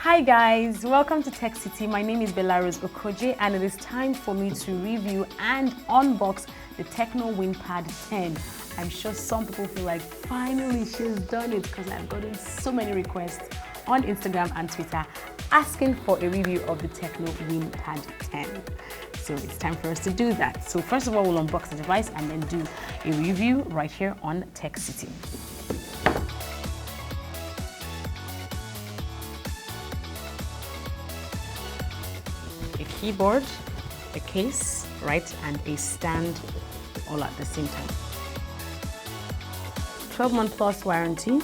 Hi guys, welcome to Tech City. My name is Belarus Okoje and it is time for me to review and unbox the Tecno WinPad 10. I'm sure some people feel like finally she's done it because I've gotten so many requests on Instagram and Twitter asking for a review of the Tecno WinPad 10. So it's time for us to do that. So first of all, we'll unbox the device and then do a review right here on Tech City. A keyboard, a case, right, and a stand all at the same time. 12-month plus warranty.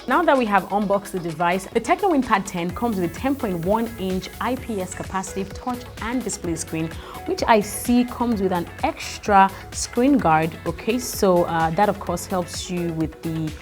Now that we have unboxed the device, the Tecno WinPad 10 comes with a 10.1-inch IPS capacitive touch and display screen, which I see comes with an extra screen guard. Okay, so that of course helps you with the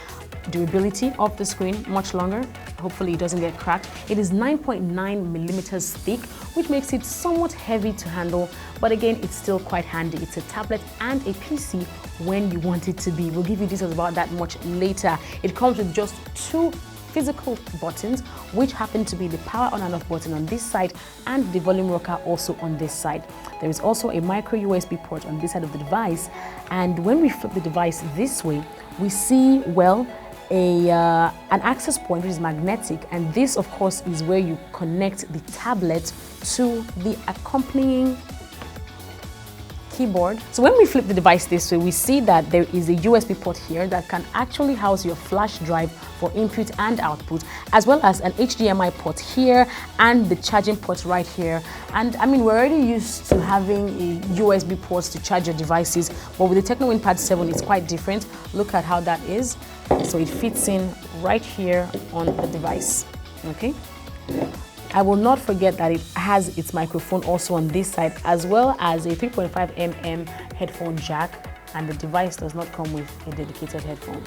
durability of the screen much longer. Hopefully it doesn't get cracked. It is 9.9 millimeters thick, which makes it somewhat heavy to handle, but again, it's still quite handy. It's a tablet and a PC when you want it to be. We'll give you details about that much later. It comes with just two physical buttons, which happen to be the power on and off button on this side and the volume rocker also on this side. There is also a micro USB port on this side of the device, and when we flip the device this way, we see, well, an access point which is magnetic, and this of course is where you connect the tablet to the accompanying keyboard. So when we flip the device this way, we see that there is a USB port here that can actually house your flash drive for input and output, as well as an HDMI port here and the charging port right here. And I mean, we're already used to having a USB ports to charge your devices, but with the Tecno WinPad 7, it's quite different. Look at how that is. So it fits in right here on the device, okay? I will not forget that it has its microphone also on this side, as well as a 3.5mm headphone jack, and the device does not come with a dedicated headphone.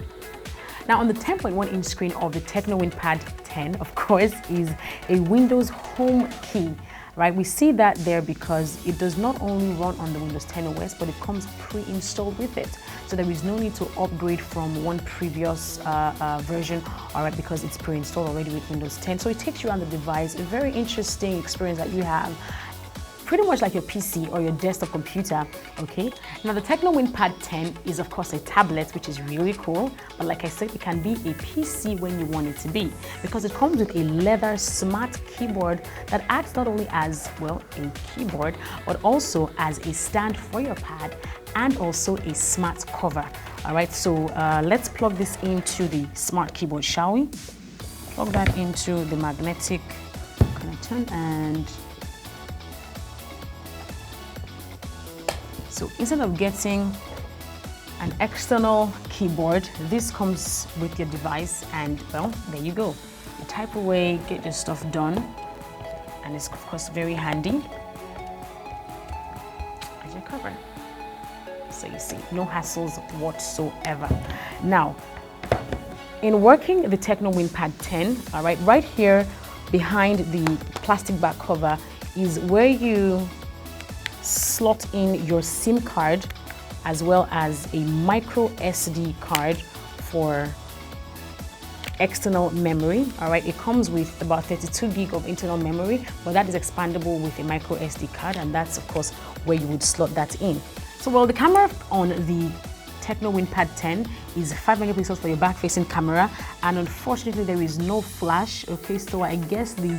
Now on the 10.1-inch screen of the Tecno WinPad 10, of course, is a Windows Home key. Right, we see that there because it does not only run on the Windows 10 OS, but it comes pre-installed with it. So there is no need to upgrade from one previous version, all right, because it's pre-installed already with Windows 10. So it takes you around the device, a very interesting experience that you have, pretty much like your PC or your desktop computer, okay? Now the Tecno WinPad 10 is of course a tablet, which is really cool, but like I said, it can be a PC when you want it to be, because it comes with a leather smart keyboard that acts not only as, well, a keyboard, but also as a stand for your pad and also a smart cover. All right, so let's plug this into the smart keyboard, shall we? Plug that into the magnetic connector and so instead of getting an external keyboard, this comes with your device, and well, there you go. You type away, get your stuff done, and it's of course very handy as your cover. So you see, no hassles whatsoever. Now, in working the Tecno WinPad 10, all right, right here behind the plastic back cover is where you slot in your SIM card, as well as a micro SD card for external memory. All right, it comes with about 32 gig of internal memory, but that is expandable with a micro SD card, and that's of course where you would slot that in. So well, the camera on the Tecno WinPad 10 is 5 megapixels for your back-facing camera, and unfortunately there is no flash. Okay, so I guess the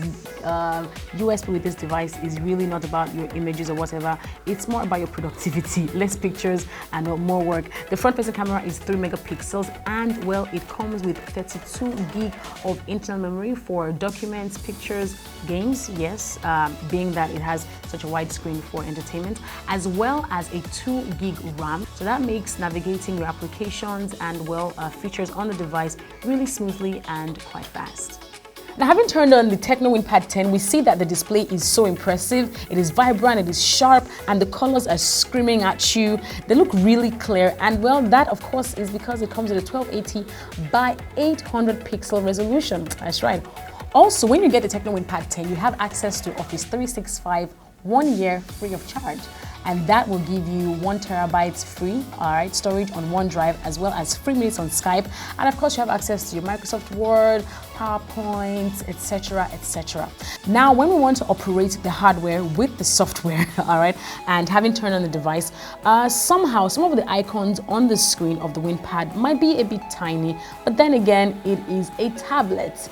USP with this device is really not about your images or whatever. It's more about your productivity, less pictures and more work. The front-facing camera is 3 megapixels, and well, it comes with 32 gig of internal memory for documents, pictures, games, yes, being that it has such a wide screen for entertainment, as well as a 2 gig RAM. So that makes navigating your applications and well, features on the device really smoothly and quite fast. Now, having turned on the Tecno WinPad 10, we see that the display is so impressive. It is vibrant, it is sharp, and the colors are screaming at you. They look really clear, and well, that of course is because it comes with a 1280 by 800 pixel resolution. That's right. Also, when you get the Tecno WinPad 10, you have access to Office 365 1 year free of charge. and that will give you 1 terabyte free, all right, storage on OneDrive, as well as free minutes on Skype. And of course, you have access to your Microsoft Word, PowerPoint, etc., etc. Now, when we want to operate the hardware with the software, all right, and having turned on the device, somehow some of the icons on the screen of the WinPad might be a bit tiny, but then again, it is a tablet.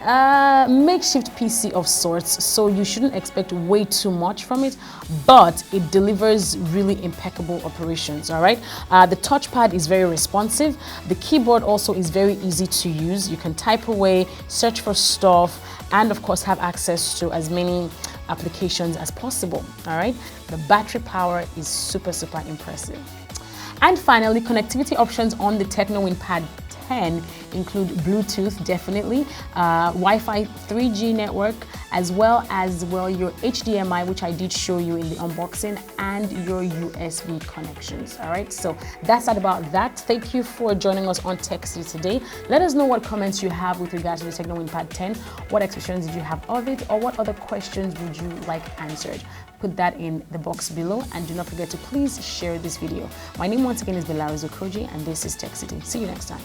Makeshift PC of sorts, so you shouldn't expect way too much from it, but it delivers really impeccable operations. All right, the touchpad is very responsive. The keyboard also is very easy to use. You can type away, search for stuff, and of course have access to as many applications as possible. All right, the battery power is super impressive. And finally, connectivity options on the Tecno WinPad 10 include Bluetooth, definitely, Wi-Fi 3G network, as well as your HDMI, which I did show you in the unboxing, and your USB connections. All right, so that's about that. Thank you for joining us on Tech City today. Let us know what comments you have with regards to the Tecno WinPad 10. What expectations did you have of it, or what other questions would you like answered? Put that in the box below, and do not forget to please share this video. My name once again is Belariz Okoji, and this is Tech City. See you next time.